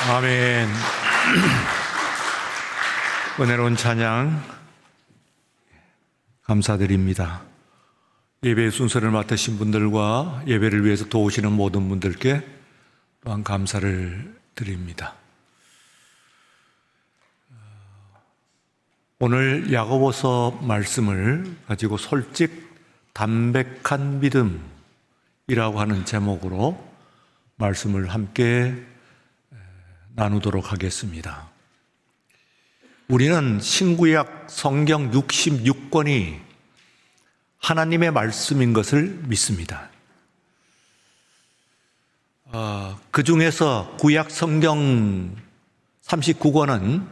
아멘. 은혜로운 찬양 감사드립니다. 예배 순서를 맡으신 분들과 예배를 위해서 도우시는 모든 분들께 또한 감사를 드립니다. 오늘 야고보서 말씀을 가지고 솔직 담백한 믿음이라고 하는 제목으로 말씀을 함께 나누도록 하겠습니다. 우리는 신구약 성경 66권이 하나님의 말씀인 것을 믿습니다. 그 중에서 구약 성경 39권은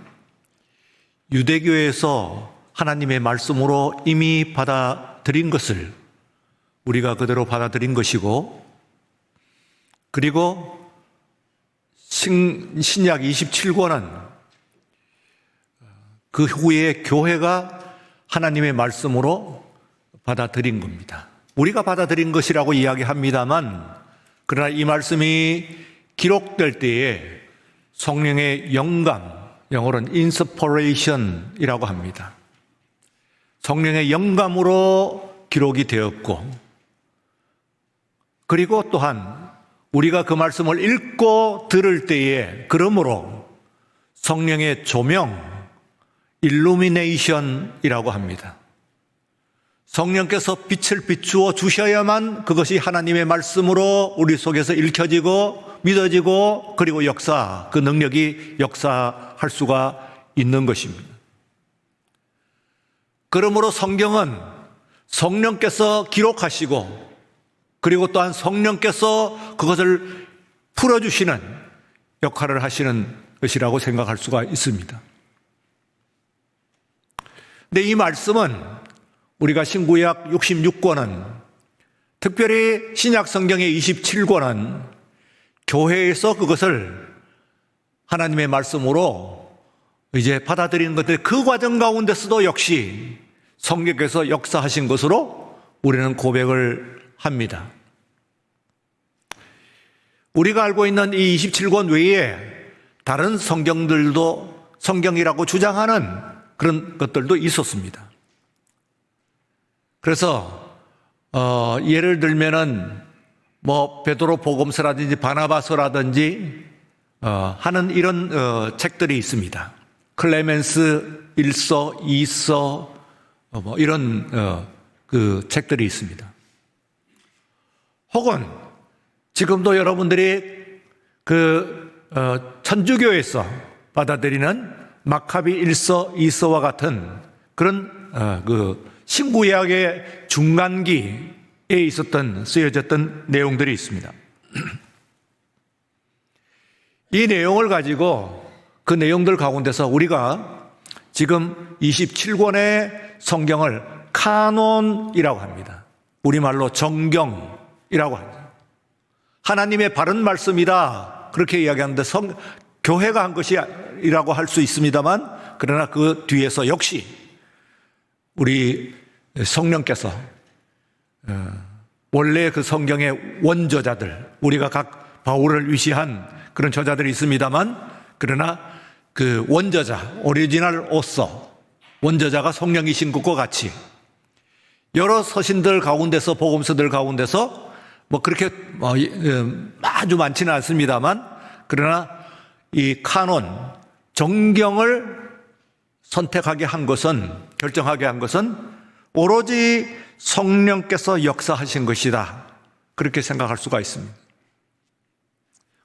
유대교에서 하나님의 말씀으로 이미 받아들인 것을 우리가 그대로 받아들인 것이고, 그리고 신약 27권은 그 후에 교회가 하나님의 말씀으로 받아들인 겁니다. 우리가 받아들인 것이라고 이야기합니다만, 그러나 이 말씀이 기록될 때에 성령의 영감, 영어로는 inspiration이라고 합니다. 성령의 영감으로 기록이 되었고, 그리고 또한 우리가 그 말씀을 읽고 들을 때에 그러므로 성령의 조명, 일루미네이션이라고 합니다. 성령께서 빛을 비추어 주셔야만 그것이 하나님의 말씀으로 우리 속에서 읽혀지고 믿어지고, 그리고 그 능력이 역사할 수가 있는 것입니다. 그러므로 성경은 성령께서 기록하시고, 그리고 또한 성령께서 그것을 풀어주시는 역할을 하시는 것이라고 생각할 수가 있습니다. 근데 이 말씀은 우리가 신구약 66권은, 특별히 신약 성경의 27권은 교회에서 그것을 하나님의 말씀으로 이제 받아들이는 것들, 그 과정 가운데서도 역시 성령께서 역사하신 것으로 우리는 고백을 합니다. 우리가 알고 있는 이 27권 외에 다른 성경들도 성경이라고 주장하는 그런 것들도 있었습니다. 그래서 예를 들면은 베드로 복음서라든지 바나바서라든지 하는 이런 책들이 있습니다. 클레멘스 1서, 2서 이런 그 책들이 있습니다. 혹은 지금도 여러분들이 천주교에서 받아들이는 마카비 1서, 2서와 같은 그런 신구약의 중간기에 쓰여졌던 내용들이 있습니다. 이 내용을 가지고 그 내용들 가운데서 우리가 지금 27권의 성경을 카논이라고 합니다. 우리말로 정경이라고 합니다. 하나님의 바른 말씀이다, 그렇게 이야기하는데 교회가 한 것이라고 할 수 있습니다만, 그러나 그 뒤에서 역시 우리 성령께서 원래 그 성경의 원저자들, 우리가 각 바울을 위시한 그런 저자들이 있습니다만, 그러나 그 원저자, 오리지널 오서, 원저자가 성령이신 것과 같이 여러 서신들 가운데서, 복음서들 가운데서 그렇게 아주 많지는 않습니다만, 그러나 이 카논, 정경을 선택하게 한 것은, 결정하게 한 것은 오로지 성령께서 역사하신 것이다, 그렇게 생각할 수가 있습니다.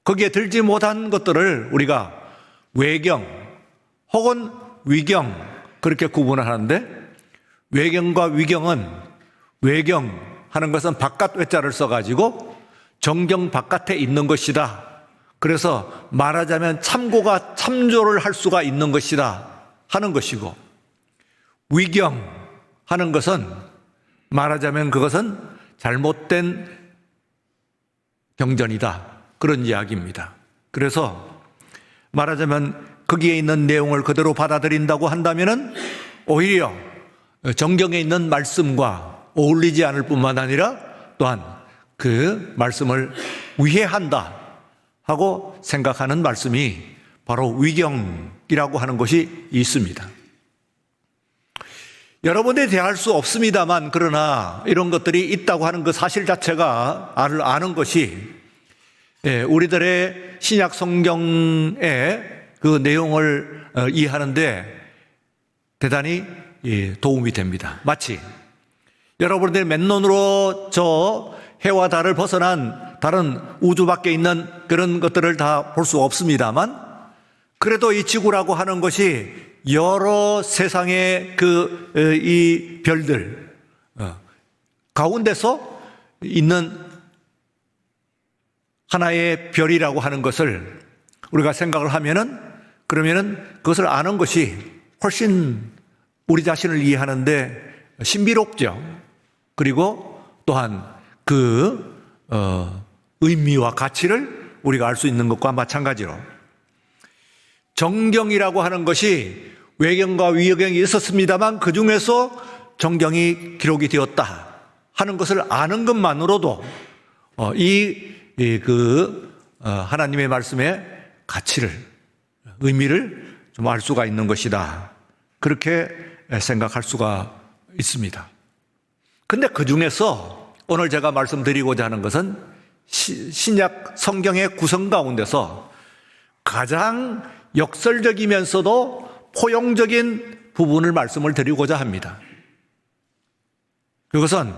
거기에 들지 못한 것들을 우리가 외경 혹은 위경, 그렇게 구분을 하는데, 외경과 위경은, 외경하는 것은 바깥 외자를 써가지고 정경 바깥에 있는 것이다, 그래서 말하자면 참고가 참조를 할 수가 있는 것이다 하는 것이고, 위경하는 것은 말하자면 그것은 잘못된 경전이다, 그런 이야기입니다. 그래서 말하자면 거기에 있는 내용을 그대로 받아들인다고 한다면은 오히려 정경에 있는 말씀과 어울리지 않을 뿐만 아니라 또한 그 말씀을 위해한다 하고 생각하는 말씀이 바로 위경이라고 하는 것이 있습니다. 여러 번에 대할 수 없습니다만, 그러나 이런 것들이 있다고 하는 그 사실 자체가 아는 것이 우리들의 신약 성경의 그 내용을 이해하는데 대단히 도움이 됩니다. 마치 여러분들이 맨눈으로 저 해와 달을 벗어난 다른 우주 밖에 있는 그런 것들을 다 볼 수 없습니다만, 그래도 이 지구라고 하는 것이 여러 세상의 이 별들 가운데서 있는 하나의 별이라고 하는 것을 우리가 생각을 하면은, 그러면은 그것을 아는 것이 훨씬 우리 자신을 이해하는데 신비롭죠. 그리고 또한 그 의미와 가치를 우리가 알 수 있는 것과 마찬가지로, 정경이라고 하는 것이 외경과 위경이 있었습니다만 그 중에서 정경이 기록이 되었다 하는 것을 아는 것만으로도 하나님의 말씀의 가치를, 의미를 좀 알 수가 있는 것이다, 그렇게 생각할 수가 있습니다. 근데 그 중에서 오늘 제가 말씀드리고자 하는 것은 신약 성경의 구성 가운데서 가장 역설적이면서도 포용적인 부분을 말씀을 드리고자 합니다. 그것은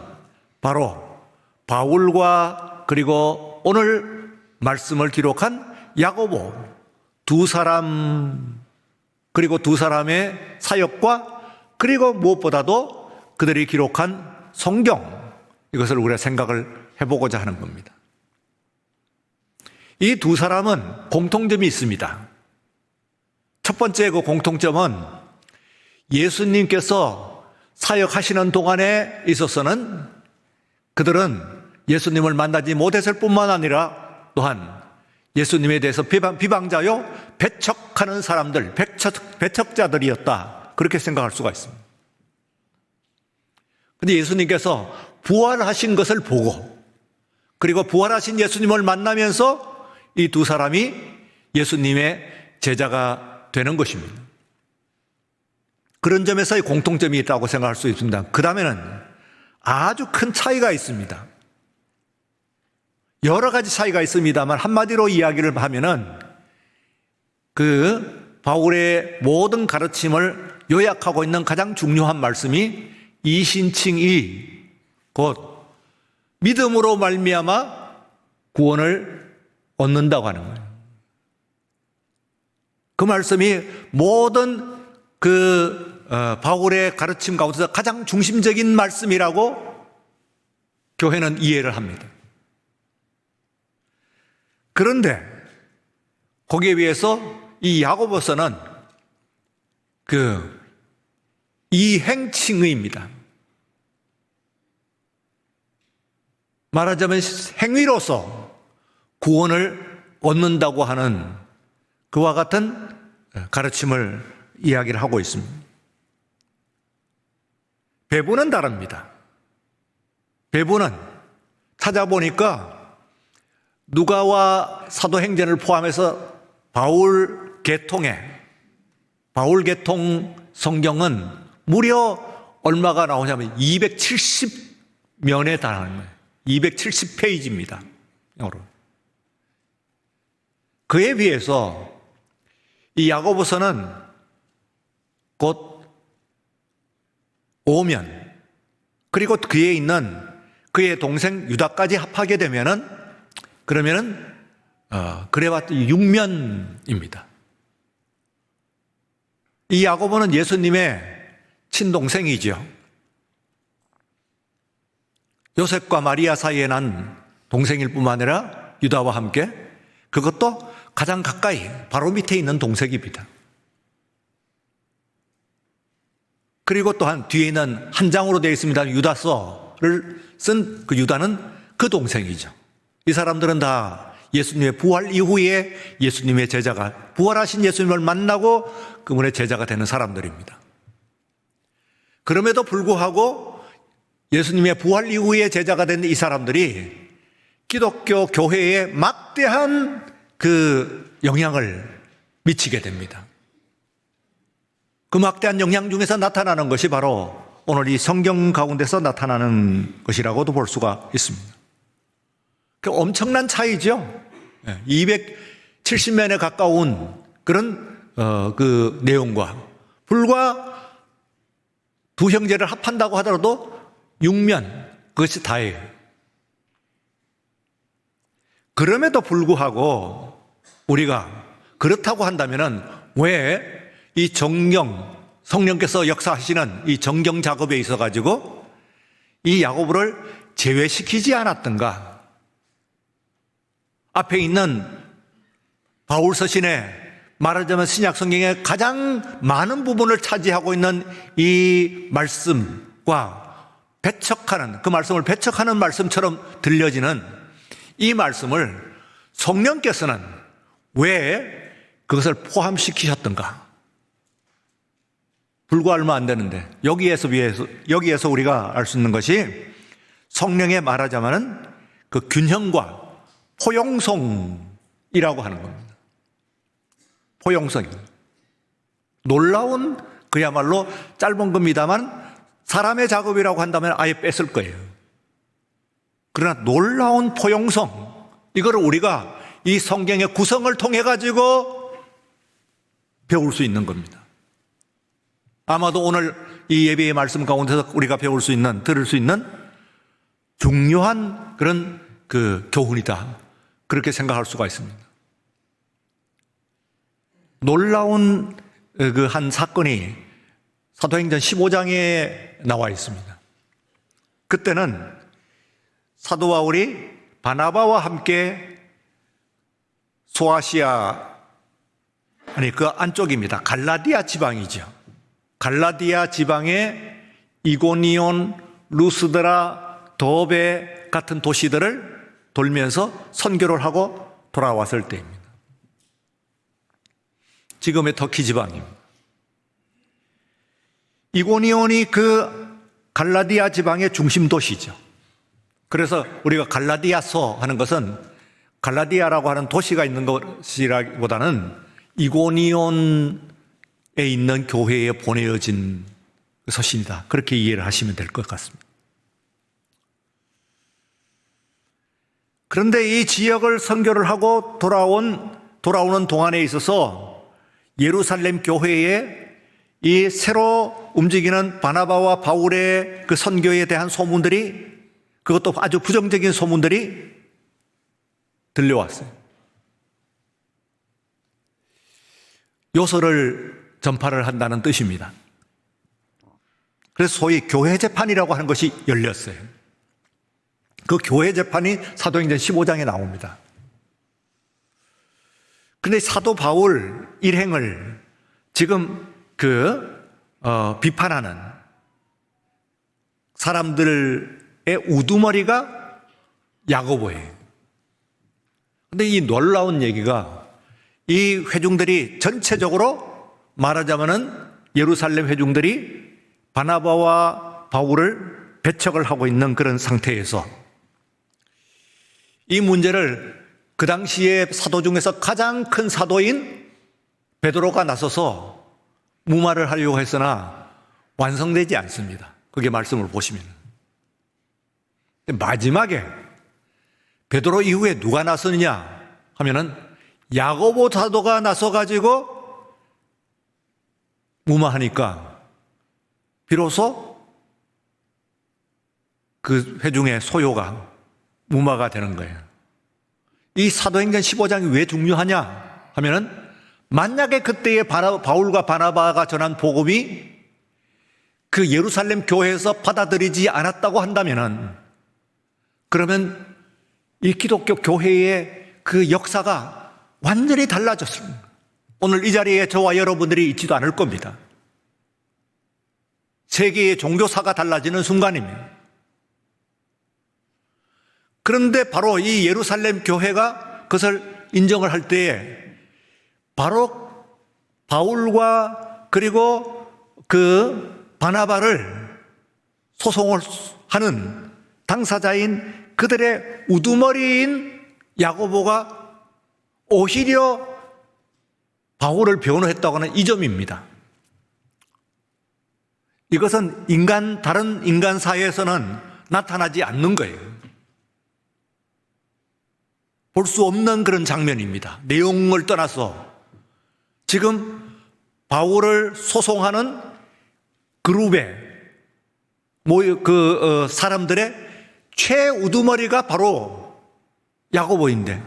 바로 바울과 그리고 오늘 말씀을 기록한 야고보 두 사람, 그리고 두 사람의 사역과 그리고 무엇보다도 그들이 기록한 성경, 이것을 우리가 생각을 해보고자 하는 겁니다. 이 두 사람은 공통점이 있습니다. 첫 번째 그 공통점은 예수님께서 사역하시는 동안에 있어서는 그들은 예수님을 만나지 못했을 뿐만 아니라 또한 예수님에 대해서 비방자요 배척하는 사람들, 배척자들이었다, 그렇게 생각할 수가 있습니다. 그런데 예수님께서 부활하신 것을 보고 그리고 부활하신 예수님을 만나면서 이 두 사람이 예수님의 제자가 되는 것입니다. 그런 점에서의 공통점이 있다고 생각할 수 있습니다. 그 다음에는 아주 큰 차이가 있습니다. 여러 가지 차이가 있습니다만 한마디로 이야기를 하면은 그 바울의 모든 가르침을 요약하고 있는 가장 중요한 말씀이 이신칭이 곧 믿음으로 말미암아 구원을 얻는다고 하는 거예요. 그 말씀이 모든 바울의 가르침 가운데서 가장 중심적인 말씀이라고 교회는 이해를 합니다. 그런데 거기에 비해서 이 야고보서는 이행칭의입니다. 말하자면 행위로서 구원을 얻는다고 하는 그와 같은 가르침을 이야기를 하고 있습니다. 배부는 다릅니다. 배부는 찾아보니까 누가와 사도행전을 포함해서 바울 계통 성경은 무려 얼마가 나오냐면 270면에 달하는 거예요. 270페이지입니다. 영어로. 그에 비해서 이 야고보서는 곧 5면, 그리고 그에 있는 그의 동생 유다까지 합하게 되면은 그래봤더니 6면입니다. 이 야고보는 예수님의 친동생이죠. 요셉과 마리아 사이에 난 동생일 뿐만 아니라 유다와 함께, 그것도 가장 가까이 바로 밑에 있는 동생입니다. 그리고 또한 뒤에 있는 한 장으로 되어 있습니다. 유다서를 쓴 그 유다는 그 동생이죠. 이 사람들은 다 예수님의 부활 이후에 예수님의 제자가, 부활하신 예수님을 만나고 그분의 제자가 되는 사람들입니다. 그럼에도 불구하고 예수님의 부활 이후에 제자가 된 이 사람들이 기독교 교회에 막대한 그 영향을 미치게 됩니다. 그 막대한 영향 중에서 나타나는 것이 바로 오늘 이 성경 가운데서 나타나는 것이라고도 볼 수가 있습니다. 그 엄청난 차이죠. 270면에 가까운 그런 그 내용과 불과 두 형제를 합한다고 하더라도 6면 그것이 다예요. 그럼에도 불구하고 우리가 그렇다고 한다면은 왜 이 정경, 성령께서 역사하시는 이 정경 작업에 있어 가지고 이 야고보를 제외시키지 않았던가? 앞에 있는 바울 서신에 말하자면 신약 성경의 가장 많은 부분을 차지하고 있는 이 말씀과 배척하는, 그 말씀을 배척하는 말씀처럼 들려지는 이 말씀을 성령께서는 왜 그것을 포함시키셨던가? 불과 얼마 안 되는데 여기에서 우리가 알 수 있는 것이 성령의 말하자면은 그 균형과 포용성이라고 하는 겁니다. 포용성. 놀라운 그야말로 짧은 겁니다만 사람의 작업이라고 한다면 아예 뺐을 거예요. 그러나 놀라운 포용성, 이거를 우리가 이 성경의 구성을 통해 가지고 배울 수 있는 겁니다. 아마도 오늘 이 예배의 말씀 가운데서 우리가 배울 수 있는, 들을 수 있는 중요한 그런 그 교훈이다. 그렇게 생각할 수가 있습니다. 놀라운 그 한 사건이 사도행전 15장에 나와 있습니다. 그때는 사도 바울이 바나바와 함께 소아시아, 아니 그 안쪽입니다. 갈라디아 지방이죠. 갈라디아 지방의 이고니온, 루스드라, 더베 같은 도시들을 돌면서 선교를 하고 돌아왔을 때입니다. 지금의 터키 지방입니다. 이고니온이 그 갈라디아 지방의 중심 도시죠. 그래서 우리가 갈라디아서 하는 것은 갈라디아라고 하는 도시가 있는 것이라기보다는 이고니온에 있는 교회에 보내어진 서신이다. 그렇게 이해를 하시면 될 것 같습니다. 그런데 이 지역을 선교를 하고 돌아오는 동안에 있어서 예루살렘 교회에 이 새로 움직이는 바나바와 바울의 그 선교에 대한 소문들이, 그것도 아주 부정적인 소문들이 들려왔어요. 요소를 전파를 한다는 뜻입니다. 그래서 소위 교회 재판이라고 하는 것이 열렸어요. 그 교회 재판이 사도행전 15장에 나옵니다. 그런데 사도 바울 일행을 지금 비판하는 사람들의 우두머리가 야고보예요. 그런데 이 놀라운 얘기가, 이 회중들이 전체적으로 말하자면은 예루살렘 회중들이 바나바와 바울을 배척을 하고 있는 그런 상태에서 이 문제를 그 당시에 사도 중에서 가장 큰 사도인 베드로가 나서서 무마를 하려고 했으나 완성되지 않습니다. 그게 말씀을 보시면. 마지막에 베드로 이후에 누가 나서느냐 하면은 야고보 사도가 나서가지고 무마하니까 비로소 그 회중의 소요가 무마가 되는 거예요. 이 사도행전 15장이 왜 중요하냐 하면은 만약에 그때의 바울과 바나바가 전한 복음이 그 예루살렘 교회에서 받아들이지 않았다고 한다면은, 그러면 이 기독교 교회의 그 역사가 완전히 달라졌습니다. 오늘 이 자리에 저와 여러분들이 있지도 않을 겁니다. 세계의 종교사가 달라지는 순간입니다. 그런데 바로 이 예루살렘 교회가 그것을 인정을 할 때에 바로 바울과 그리고 그 바나바를 소송을 하는 당사자인 그들의 우두머리인 야고보가 오히려 바울을 변호했다고 하는 이 점입니다. 이것은 다른 인간 사회에서는 나타나지 않는 거예요. 볼 수 없는 그런 장면입니다. 내용을 떠나서 지금 바울을 소송하는 그룹의 사람들의 최우두머리가 바로 야고보인데,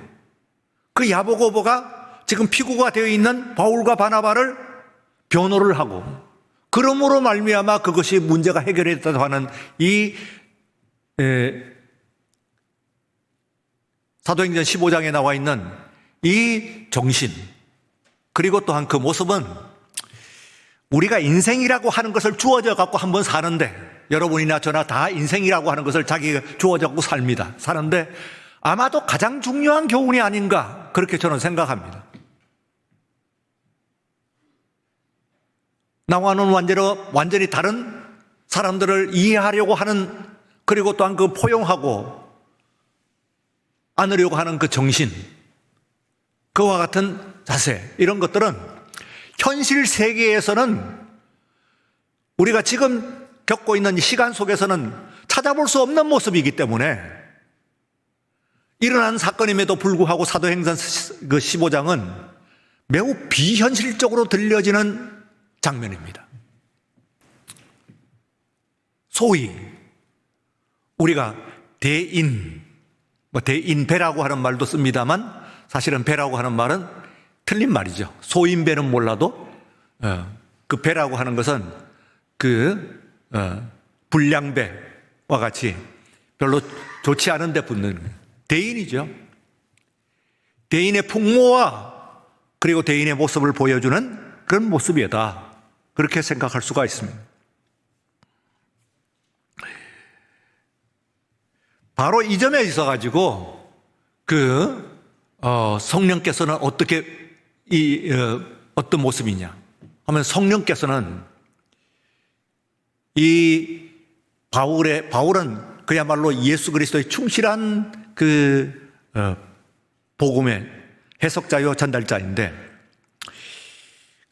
그 야고보가 지금 피고가 되어 있는 바울과 바나바를 변호를 하고, 그러므로 말미암아 그것이 문제가 해결됐다고 하는 이 사도행전 15장에 나와 있는 이 정신, 그리고 또한 그 모습은 우리가 인생이라고 하는 것을 주어져 갖고 한번 사는데, 여러분이나 저나 다 인생이라고 하는 것을 자기가 주어져 갖고 사는데 아마도 가장 중요한 교훈이 아닌가, 그렇게 저는 생각합니다. 나와는 완전히 다른 사람들을 이해하려고 하는, 그리고 또한 그 포용하고 안으려고 하는 그 정신, 그와 같은 자세, 이런 것들은 현실 세계에서는 우리가 지금 겪고 있는 시간 속에서는 찾아볼 수 없는 모습이기 때문에, 일어난 사건임에도 불구하고 사도행전 15장은 매우 비현실적으로 들려지는 장면입니다. 소위 우리가 대인배라고 하는 말도 씁니다만, 사실은 배라고 하는 말은 틀린 말이죠. 소인배는 몰라도 그 배라고 하는 것은 불량배와 같이 별로 좋지 않은 데 붙는 대인이죠. 대인의 풍모와 그리고 대인의 모습을 보여주는 그런 모습이다, 그렇게 생각할 수가 있습니다. 바로 이 점에 있어 가지고 성령께서는 어떤 모습이냐 하면, 성령께서는 이 바울은 그야말로 예수 그리스도의 충실한 복음의 해석자요 전달자인데,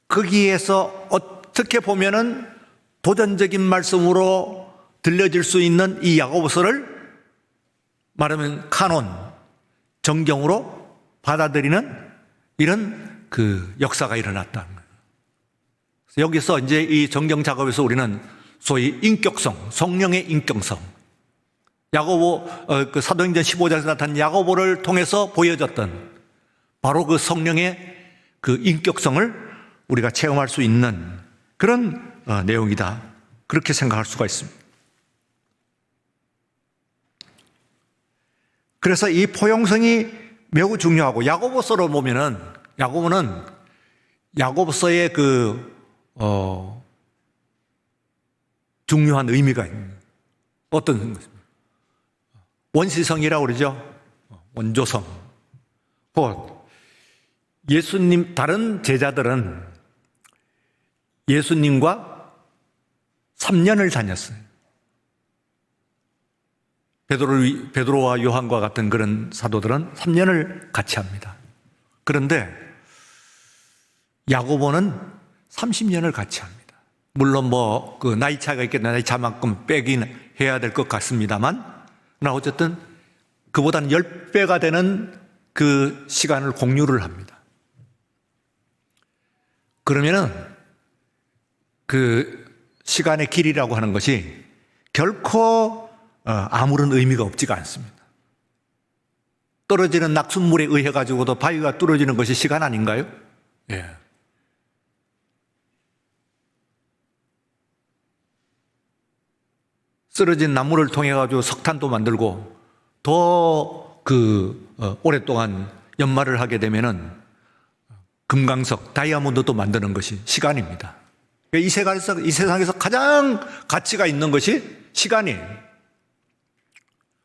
거기에서 어떻게 보면은 도전적인 말씀으로 들려질 수 있는 이 야고보서를 말하면 카논, 정경으로 받아들이는 이런 역사가 일어났다는 거예요. 여기서 이제 이 정경 작업에서 우리는 소위 인격성, 성령의 인격성, 사도행전 15장에서 나타난 야고보를 통해서 보여졌던 바로 그 성령의 인격성을 우리가 체험할 수 있는 그런 내용이다, 그렇게 생각할 수가 있습니다. 그래서 이 포용성이 매우 중요하고, 야고보서로 보면은 야고보서의 중요한 의미가 있는, 어떤 것입니까? 원시성이라고 그러죠. 원조성. 예수님, 다른 제자들은 예수님과 3년을 다녔어요. 베드로와 요한과 같은 그런 사도들은 3년을 같이 합니다. 그런데 야고보는 30년을 같이 합니다. 물론 나이 차이가 있겠네, 나이 차만큼 빼긴 해야 될 것 같습니다만, 그러나 어쨌든 그보다는 10배가 되는 그 시간을 공유를 합니다. 그러면은 그 시간의 길이라고 하는 것이 결코 아무런 의미가 없지가 않습니다. 떨어지는 낙숫물에 의해 가지고도 바위가 뚫어지는 것이 시간 아닌가요? 예. 쓰러진 나무를 통해 가지고 석탄도 만들고 더 오랫동안 연마를 하게 되면은 금강석, 다이아몬드도 만드는 것이 시간입니다. 이 세상에서 가장 가치가 있는 것이 시간이에요.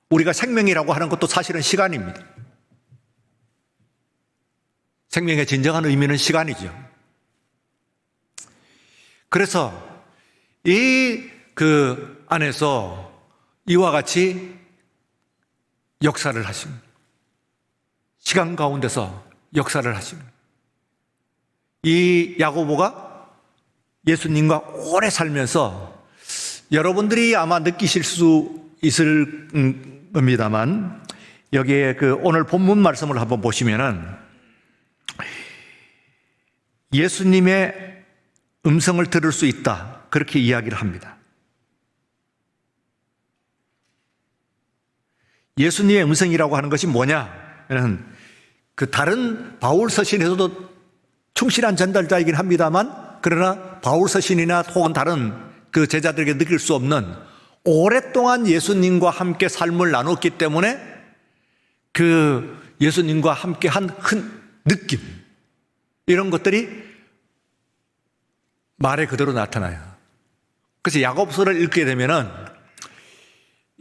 우리가 생명이라고 하는 것도 사실은 시간입니다. 생명의 진정한 의미는 시간이죠. 그래서 그 안에서 이와 같이 역사를 하십니다. 시간 가운데서 역사를 하십니다. 이 야고보가 예수님과 오래 살면서 여러분들이 아마 느끼실 수 있을 겁니다만 여기에 오늘 본문 말씀을 한번 보시면은 예수님의 음성을 들을 수 있다. 그렇게 이야기를 합니다. 예수님의 음성이라고 하는 것이 뭐냐는 다른 바울 서신에서도 충실한 전달자이긴 합니다만 그러나 바울 서신이나 혹은 다른 제자들에게 느낄 수 없는 오랫동안 예수님과 함께 삶을 나눴기 때문에 예수님과 함께 한 느낌 이런 것들이 말에 그대로 나타나요. 그래서 야고보서를 읽게 되면은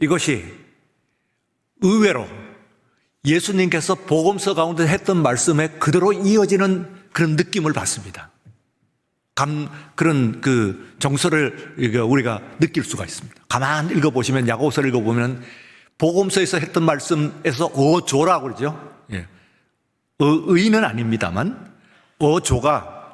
이것이 의외로 예수님께서 복음서 가운데 했던 말씀에 그대로 이어지는 그런 느낌을 받습니다. 그런 정서를 우리가 느낄 수가 있습니다. 가만 읽어보시면 야고보서를 읽어보면 복음서에서 했던 말씀에서 어조라고 그러죠. 예. 의는 아닙니다만 어조가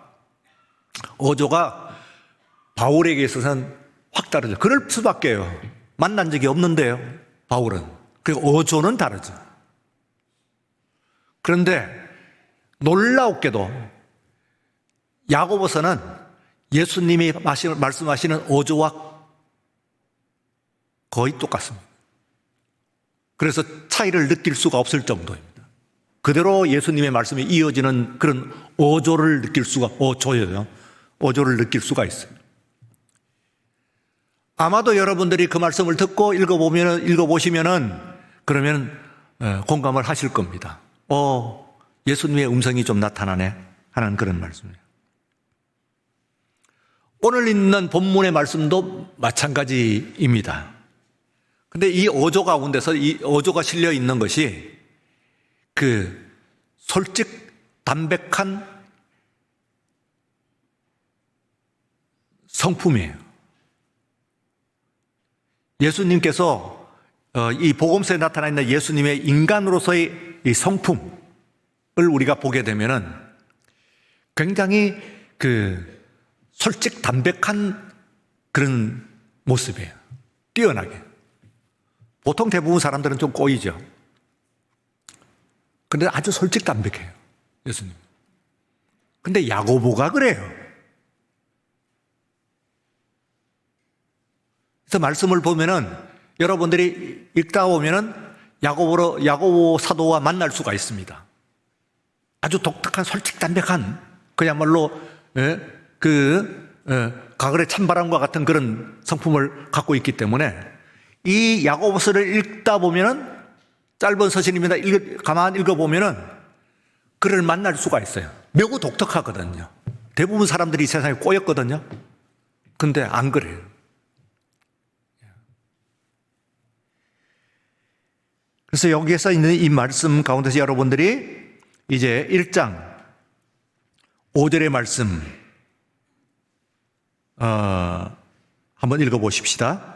바울에게 있어서는 확 다르죠. 그럴 수밖에요. 만난 적이 없는데요. 바울은. 어조는 다르죠. 그런데 놀라웠게도 야고보서는 예수님이 말씀하시는 어조와 거의 똑같습니다. 그래서 차이를 느낄 수가 없을 정도입니다. 그대로 예수님의 말씀이 이어지는 그런 어조를 느낄 수가 있어요. 아마도 여러분들이 그 말씀을 듣고 읽어보시면은 그러면 공감을 하실 겁니다. 예수님의 음성이 좀 나타나네 하는 그런 말씀이에요. 오늘 읽는 본문의 말씀도 마찬가지입니다. 근데 이 어조 가운데서 이 어조가 실려 있는 것이 솔직 담백한 성품이에요. 예수님께서 이 복음서에 나타나 있는 예수님의 인간으로서의 이 성품을 우리가 보게 되면은 굉장히 솔직 담백한 그런 모습이에요. 뛰어나게. 보통 대부분 사람들은 좀 꼬이죠. 근데 아주 솔직 담백해요. 예수님. 근데 야고보가 그래요. 그래서 말씀을 보면은 여러분들이 읽다 보면은 야고보 사도와 만날 수가 있습니다. 아주 독특한 솔직 담백한 그야말로 가을의 찬바람과 같은 그런 성품을 갖고 있기 때문에 이 야고보서를 읽다 보면은 짧은 서신입니다. 가만 읽어보면은 그를 만날 수가 있어요. 매우 독특하거든요. 대부분 사람들이 이 세상에 꼬였거든요. 근데 안 그래요. 그래서 여기에서 있는 이 말씀 가운데서 여러분들이 이제 1장 5절의 말씀 한번 읽어보십시다.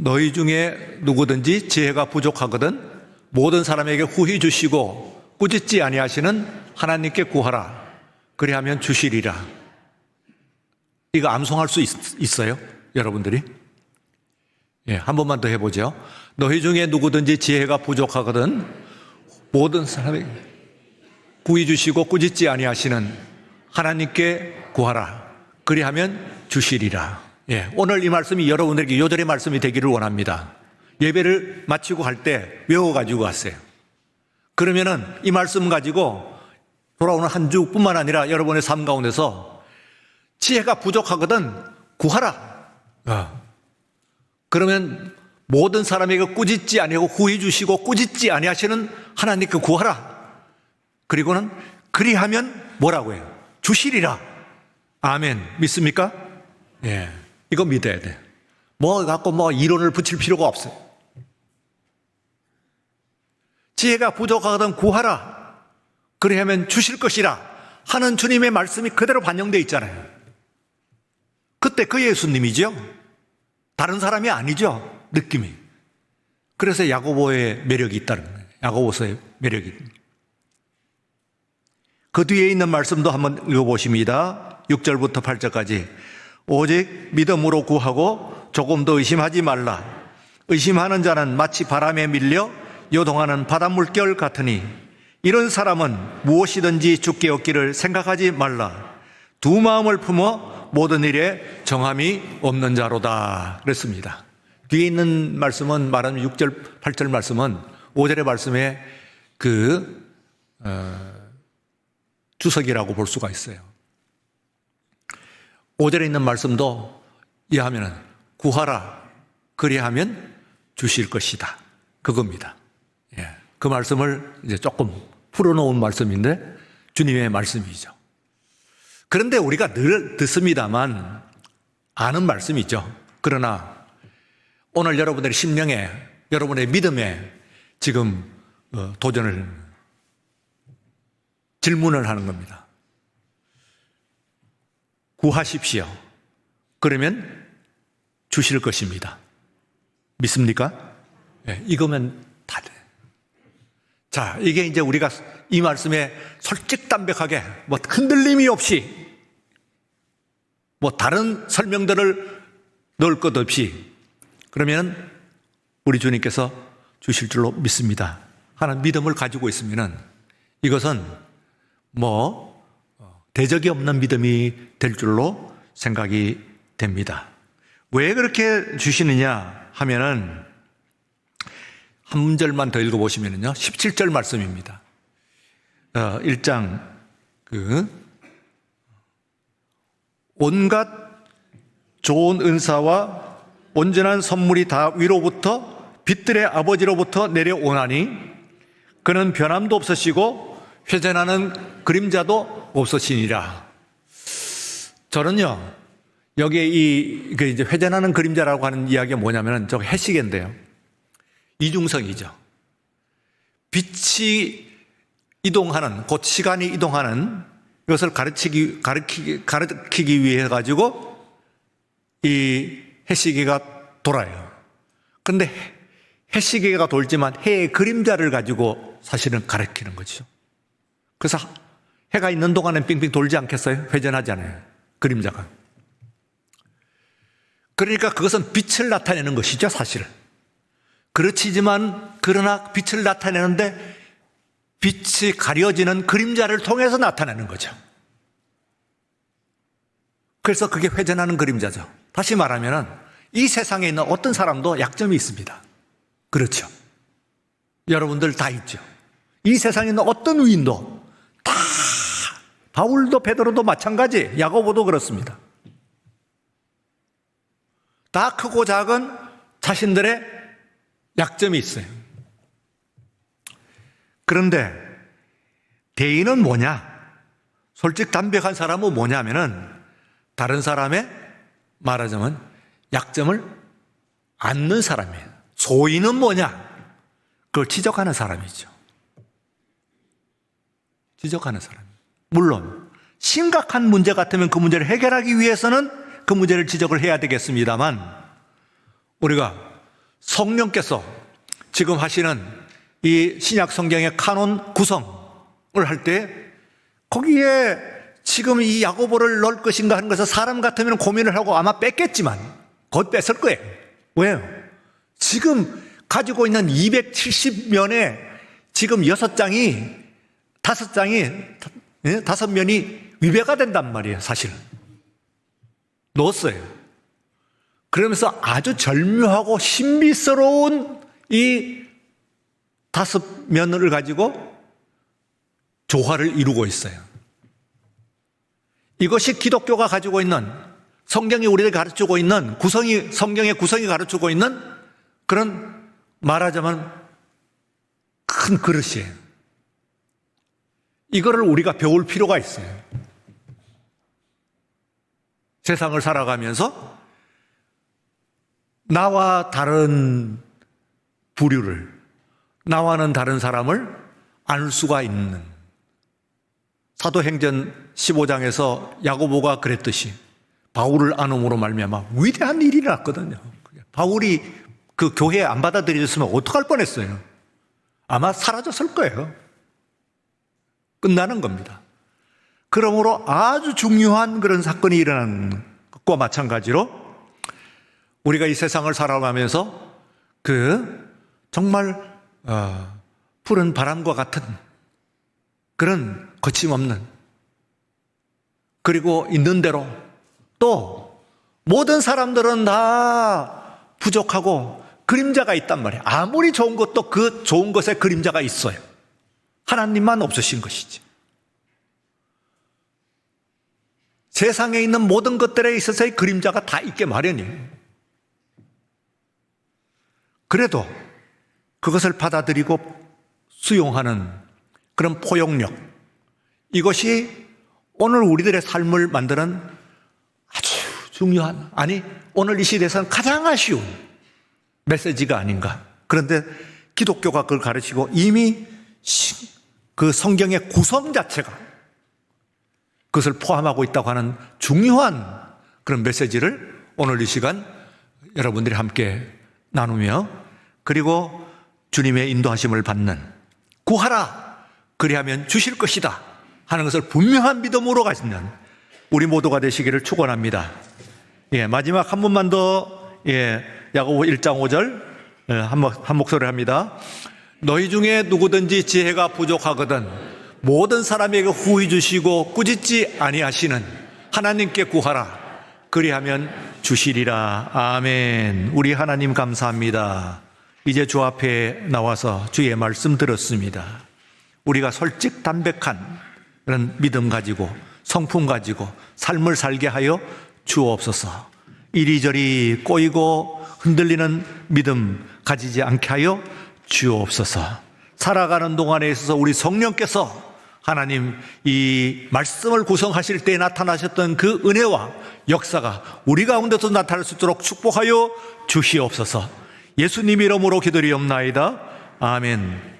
너희 중에 누구든지 지혜가 부족하거든 모든 사람에게 후히 주시고 꾸짖지 아니하시는 하나님께 구하라. 그리하면 주시리라. 이거 암송할 수 있어요? 여러분들이? 예, 한 번만 더 해보죠. 너희 중에 누구든지 지혜가 부족하거든 모든 사람에게 구히 주시고 꾸짖지 아니하시는 하나님께 구하라. 그리하면 주시리라. 예, 오늘 이 말씀이 여러분들에게 요절의 말씀이 되기를 원합니다. 예배를 마치고 갈 때 외워가지고 갔어요. 그러면은 이 말씀 가지고 돌아오는 한 주뿐만 아니라 여러분의 삶 가운데서 지혜가 부족하거든 구하라. 그러면 모든 사람에게 꾸짖지 아니하고 후히 주시고 꾸짖지 아니하시는 하나님께 구하라. 그리고는 그리하면 뭐라고 해요? 주시리라. 아멘. 믿습니까? 예. 이거 믿어야 돼. 갖고 이론을 붙일 필요가 없어요. 지혜가 부족하거든 구하라. 그리하면 주실 것이라 하는 주님의 말씀이 그대로 반영되어 있잖아요. 그때 그 예수님이죠. 다른 사람이 아니죠. 느낌이. 그래서 야고보의 매력이 있다는 거예요. 야고보서의 매력이. 그 뒤에 있는 말씀도 한번 읽어보십니다. 6절부터 8절까지. 오직 믿음으로 구하고 조금 더 의심하지 말라. 의심하는 자는 마치 바람에 밀려 요동하는 바닷물결 같으니 이런 사람은 무엇이든지 주께 얻기를 생각하지 말라. 두 마음을 품어 모든 일에 정함이 없는 자로다. 그랬습니다. 뒤에 있는 말씀은 말하는 6절, 8절 말씀은 5절의 말씀에 주석이라고 볼 수가 있어요. 5절에 있는 말씀도 이해하면 구하라 그리하면 주실 것이다. 그겁니다. 예. 그 말씀을 이제 조금 풀어놓은 말씀인데 주님의 말씀이죠. 그런데 우리가 늘 듣습니다만 아는 말씀이죠. 그러나 오늘 여러분들의 심령에, 여러분의 믿음에 지금 질문을 하는 겁니다. 구하십시오. 그러면 주실 것입니다. 믿습니까? 네, 이거면 다 돼. 자, 이게 이제 우리가 이 말씀에 솔직담백하게 흔들림이 없이 다른 설명들을 넣을 것 없이 그러면 우리 주님께서 주실 줄로 믿습니다 하는 믿음을 가지고 있으면 이것은 대적이 없는 믿음이 될 줄로 생각이 됩니다. 왜 그렇게 주시느냐 하면은 한 문절만 더 읽어보시면요. 17절 말씀입니다. 1장 온갖 좋은 은사와 온전한 선물이 다 위로부터 빛들의 아버지로부터 내려오나니 그는 변함도 없으시고 회전하는 그림자도 없으시니라. 저는요, 여기에 이제 회전하는 그림자라고 하는 이야기가 뭐냐면은 저 해시계인데요. 이중성이죠. 빛이 이동하는, 곧 시간이 이동하는 이것을 가르치기 위해 가지고 이 해시계가 돌아요. 그런데 해시계가 돌지만 해의 그림자를 가지고 사실은 가르치는 거죠. 그래서 해가 있는 동안엔 빙빙 돌지 않겠어요? 회전하잖아요. 그림자가. 그러니까 그것은 빛을 나타내는 것이죠, 사실은. 그러나 빛을 나타내는데 빛이 가려지는 그림자를 통해서 나타내는 거죠. 그래서 그게 회전하는 그림자죠. 다시 말하면 이 세상에 있는 어떤 사람도 약점이 있습니다. 그렇죠. 여러분들 다 있죠. 이 세상에 있는 어떤 위인도 다, 바울도 베드로도 마찬가지, 야고보도 그렇습니다. 다 크고 작은 자신들의 약점이 있어요. 그런데 대인은 뭐냐? 솔직담백한 사람은 뭐냐면은 다른 사람의 말하자면 약점을 안는 사람이에요. 소인은 뭐냐? 그걸 지적하는 사람이죠. 지적하는 사람. 물론 심각한 문제 같으면 그 문제를 해결하기 위해서는 그 문제를 지적을 해야 되겠습니다만 우리가 성령께서 지금 하시는 이 신약 성경의 카논 구성을 할 때 거기에 지금 이 야고보를 넣을 것인가 하는 것을 사람 같으면 고민을 하고 아마 뺐겠지만 곧 뺐을 거예요. 왜요? 지금 가지고 있는 270면에 지금 5장이 5면이 위배가 된단 말이에요, 사실은. 넣었어요. 그러면서 아주 절묘하고 신비스러운 이 5면을 가지고 조화를 이루고 있어요. 이것이 기독교가 가지고 있는, 성경이 우리에게 가르치고 있는 성경의 구성이 가르치고 있는 그런 말하자면 큰 그릇이에요. 이거를 우리가 배울 필요가 있어요. 세상을 살아가면서 나와 다른 부류를, 나와는 다른 사람을 알 수가 있는, 사도행전 15장에서 야고보가 그랬듯이 바울을 안음으로 말미암아 위대한 일이 났거든요. 바울이 그 교회에 안 받아들여졌으면 어떡할 뻔했어요. 아마 사라졌을 거예요. 끝나는 겁니다. 그러므로 아주 중요한 그런 사건이 일어난 것과 마찬가지로 우리가 이 세상을 살아가면서 정말 푸른 바람과 같은 그런 거침없는, 그리고 있는 대로, 또 모든 사람들은 다 부족하고 그림자가 있단 말이에요. 아무리 좋은 것도 그 좋은 것에 그림자가 있어요. 하나님만 없으신 것이지. 세상에 있는 모든 것들에 있어서의 그림자가 다 있게 마련이에요. 그래도 그것을 받아들이고 수용하는 그런 포용력, 이것이 오늘 우리들의 삶을 만드는 아주 중요한, 아니 오늘 이 시대에서는 가장 아쉬운 메시지가 아닌가. 그런데 기독교가 그걸 가르치고 이미 그 성경의 구성 자체가 그것을 포함하고 있다고 하는 중요한 그런 메시지를 오늘 이 시간 여러분들이 함께 나누며, 그리고 주님의 인도하심을 받는, 구하라 그리하면 주실 것이다 하는 것을 분명한 믿음으로 가지는 우리 모두가 되시기를 축원합니다. 마지막 한 번만 더, 야고보 1장 5절 한 목소리 합니다. 너희 중에 누구든지 지혜가 부족하거든 모든 사람에게 후히 주시고 꾸짖지 아니하시는 하나님께 구하라 그리하면 주시리라. 아멘. 우리 하나님 감사합니다. 이제 주 앞에 나와서 주의 말씀 들었습니다. 우리가 솔직 담백한 그런 믿음 가지고 성품 가지고 삶을 살게 하여 주옵소서. 이리저리 꼬이고 흔들리는 믿음 가지지 않게 하여 주옵소서. 살아가는 동안에 있어서 우리 성령께서 하나님 이 말씀을 구성하실 때 나타나셨던 그 은혜와 역사가 우리 가운데서 나타날 수 있도록 축복하여 주시옵소서. 예수님 이름으로 기도리옵나이다. 아멘.